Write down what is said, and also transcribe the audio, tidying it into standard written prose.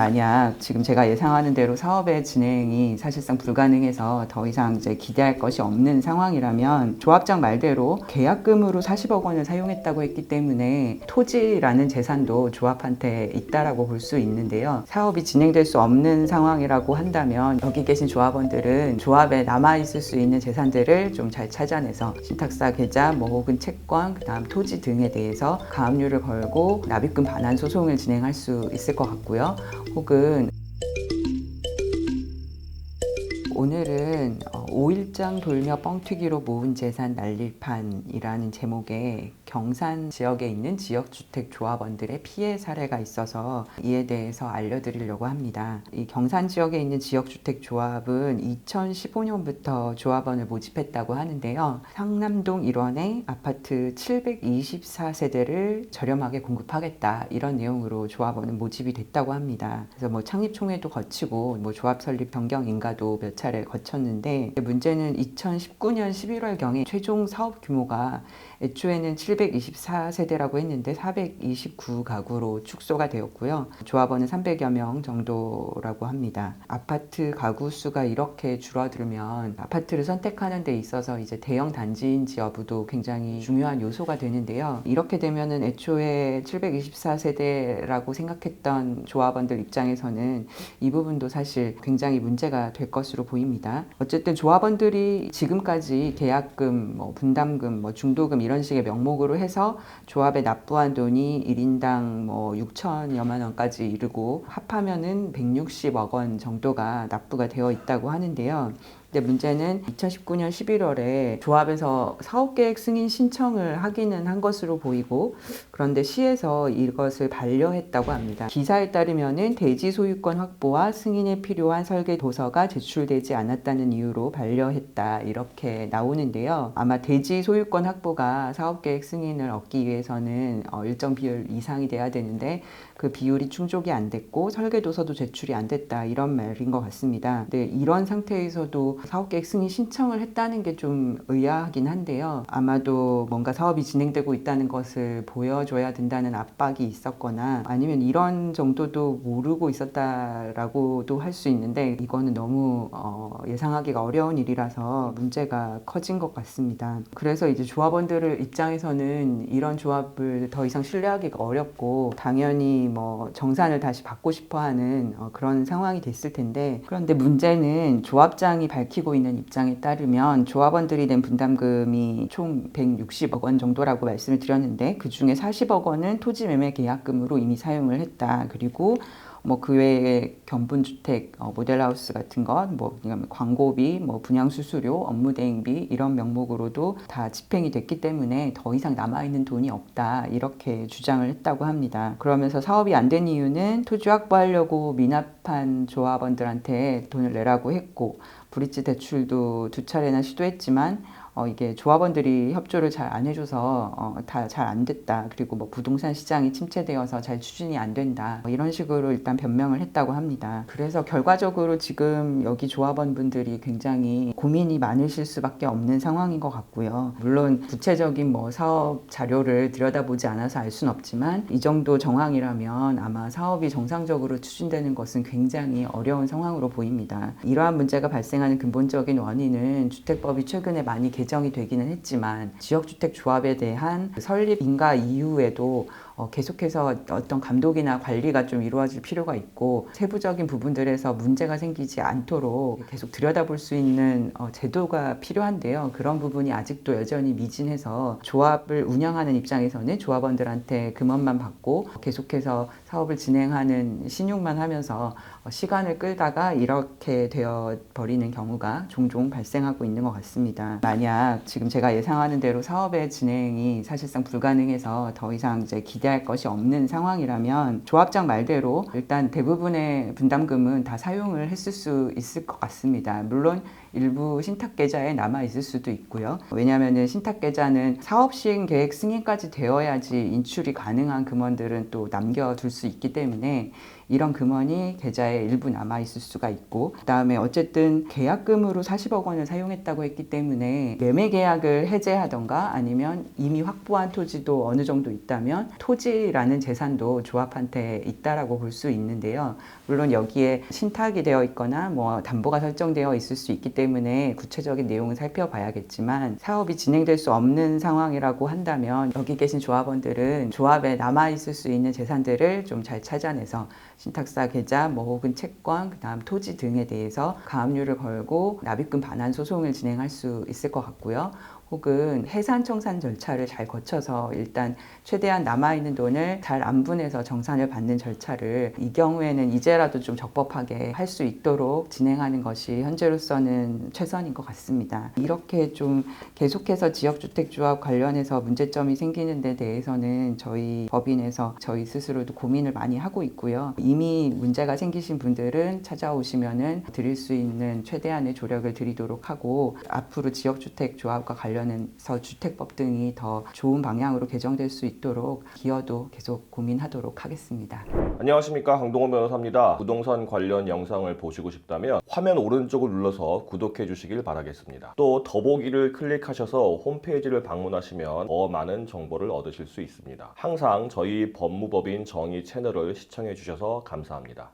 만약 지금 제가 예상하는 대로 사업의 진행이 사실상 불가능해서 더 이상 이제 기대할 것이 없는 상황이라면 조합장 말대로 계약금으로 40억 원을 사용했다고 했기 때문에 토지라는 재산도 조합한테 있다라고 볼 수 있는데요. 사업이 진행될 수 없는 상황이라고 한다면 여기 계신 조합원들은 조합에 남아있을 수 있는 재산들을 좀 잘 찾아내서 신탁사 계좌 뭐 혹은 채권 그다음 토지 등에 대해서 가압류를 걸고 납입금 반환 소송을 진행할 수 있을 것 같고요. 혹은 오늘은 5일장 돌며 뻥튀기로 모은 재산 날릴판이라는 제목의 경산 지역에 있는 지역주택 조합원들의 피해 사례가 있어서 이에 대해서 알려드리려고 합니다. 이 경산 지역에 있는 지역주택 조합은 2015년부터 조합원을 모집했다고 하는데요. 상남동 일원에 아파트 724세대를 저렴하게 공급하겠다 이런 내용으로 조합원은 모집이 됐다고 합니다. 그래서 뭐 창립총회도 거치고 뭐 조합 설립 변경 인가도 몇 차례 거쳤는데 문제는 2019년 11월경에 최종 사업 규모가 애초에는 724세대라고 했는데 429가구로 축소가 되었고요. 조합원은 300여 명 정도라고 합니다. 아파트 가구 수가 이렇게 줄어들면 아파트를 선택하는 데 있어서 이제 대형 단지인지 여부도 굉장히 중요한 요소가 되는데요. 이렇게 되면은 애초에 724세대라고 생각했던 조합원들 입장에서는 이 부분도 사실 굉장히 문제가 될 것으로 보입니다. 어쨌든 조합원들이 지금까지 계약금, 뭐 분담금, 뭐 중도금 이런 식의 명목으로 해서 조합에 납부한 돈이 1인당 뭐 6천여만 원까지 이르고 합하면은 160억 원 정도가 납부가 되어 있다고 하는데요. 근데 문제는 2019년 11월에 조합에서 사업계획 승인 신청을 하기는 한 것으로 보이고 그런데 시에서 이것을 반려했다고 합니다. 기사에 따르면은 대지 소유권 확보와 승인에 필요한 설계 도서가 제출되지 않았다는 이유로 반려했다 이렇게 나오는데요. 아마 대지 소유권 확보가 사업계획 승인을 얻기 위해서는 일정 비율 이상이 돼야 되는데 그 비율이 충족이 안 됐고 설계 도서도 제출이 안 됐다 이런 말인 것 같습니다. 근데 이런 상태에서도 사업계획 승인 신청을 했다는 게 좀 의아하긴 한데요. 아마도 뭔가 사업이 진행되고 있다는 것을 보여줘야 된다는 압박이 있었거나 아니면 이런 정도도 모르고 있었다라고도 할 수 있는데 이거는 너무 예상하기가 어려운 일이라서 문제가 커진 것 같습니다. 그래서 이제 조합원들 입장에서는 이런 조합을 더 이상 신뢰하기가 어렵고 당연히 뭐 정산을 다시 받고 싶어 하는 그런 상황이 됐을 텐데 그런데 문제는 조합장이 밝히고 있는 입장에 따르면 조합원들이 낸 분담금이 총 160억 원 정도라고 말씀을 드렸는데 그 중에 40억 원은 토지 매매 계약금으로 이미 사용을 했다. 그리고 뭐 그 외에 견분주택, 모델하우스 같은 것, 뭐 광고비, 뭐 분양수수료, 업무대행비 이런 명목으로도 다 집행이 됐기 때문에 더 이상 남아있는 돈이 없다 이렇게 주장을 했다고 합니다. 그러면서 사업이 안 된 이유는 토지 확보하려고 미납한 조합원들한테 돈을 내라고 했고 브릿지 대출도 2차례나 시도했지만 이게 조합원들이 협조를 잘 안 해줘서 다 잘 안 됐다. 그리고 뭐 부동산 시장이 침체되어서 잘 추진이 안 된다. 이런 식으로 일단 변명을 했다고 합니다. 그래서 결과적으로 지금 여기 조합원분들이 굉장히 고민이 많으실 수밖에 없는 상황인 것 같고요. 물론 구체적인 뭐 사업 자료를 들여다보지 않아서 알 수는 없지만 이 정도 정황이라면 아마 사업이 정상적으로 추진되는 것은 굉장히 어려운 상황으로 보입니다. 이러한 문제가 발생하는 근본적인 원인은 주택법이 최근에 많이 개정이 되기는 했지만 지역주택 조합에 대한 설립 인가 이후에도 계속해서 어떤 감독이나 관리가 좀 이루어질 필요가 있고 세부적인 부분들에서 문제가 생기지 않도록 계속 들여다볼 수 있는 제도가 필요한데요. 그런 부분이 아직도 여전히 미진해서 조합을 운영하는 입장에서는 조합원들한테 금원만 받고 계속해서 사업을 진행하는 신용만 하면서 시간을 끌다가 이렇게 되어 버리는 경우가 종종 발생하고 있는 것 같습니다. 만약 지금 제가 예상하는 대로 사업의 진행이 사실상 불가능해서 더 이상 이제 기대할 것이 없는 상황이라면 조합장 말대로 일단 대부분의 분담금은 다 사용을 했을 수 있을 것 같습니다. 물론 일부 신탁계좌에 남아 있을 수도 있고요. 왜냐하면 신탁계좌는 사업 시행 계획 승인까지 되어야지 인출이 가능한 금원들은 또 남겨둘 수 있기 때문에 이런 금원이 계좌에 일부 남아 있을 수가 있고, 그다음에 어쨌든 계약금으로 40억 원을 사용했다고 했기 때문에 매매 계약을 해제하던가 아니면 이미 확보한 토지도 어느 정도 있다면 토지라는 재산도 조합한테 있다라고 볼 수 있는데요. 물론 여기에 신탁이 되어 있거나 뭐 담보가 설정되어 있을 수 있기 때문에 구체적인 내용은 살펴봐야겠지만, 사업이 진행될 수 없는 상황이라고 한다면 여기 계신 조합원들은 조합에 남아 있을 수 있는 재산들을 좀 잘 찾아내서 신탁사 계좌, 뭐 혹은 채권, 그다음 토지 등에 대해서 가압류를 걸고 납입금 반환 소송을 진행할 수 있을 것 같고요. 혹은 해산 청산 절차를 잘 거쳐서 일단 최대한 남아있는 돈을 잘 안분해서 정산을 받는 절차를, 이 경우에는 이제라도 좀 적법하게 할 수 있도록 진행하는 것이 현재로서는 최선인 것 같습니다. 이렇게 좀 계속해서 지역주택조합 관련해서 문제점이 생기는 데 대해서는 저희 법인에서 저희 스스로도 고민을 많이 하고 있고요. 이미 문제가 생기신 분들은 찾아오시면은 드릴 수 있는 최대한의 조력을 드리도록 하고, 앞으로 지역주택조합과 관련해서 주택법 등이 더 좋은 방향으로 개정될 수 있도록 기여도 계속 고민하도록 하겠습니다. 안녕하십니까, 강동원 변호사입니다. 부동산 관련 영상을 보시고 싶다면 화면 오른쪽을 눌러서 구독해 주시길 바라겠습니다. 또 더보기를 클릭하셔서 홈페이지를 방문하시면 더 많은 정보를 얻으실 수 있습니다. 항상 저희 법무법인 정의 채널을 시청해 주셔서 감사합니다.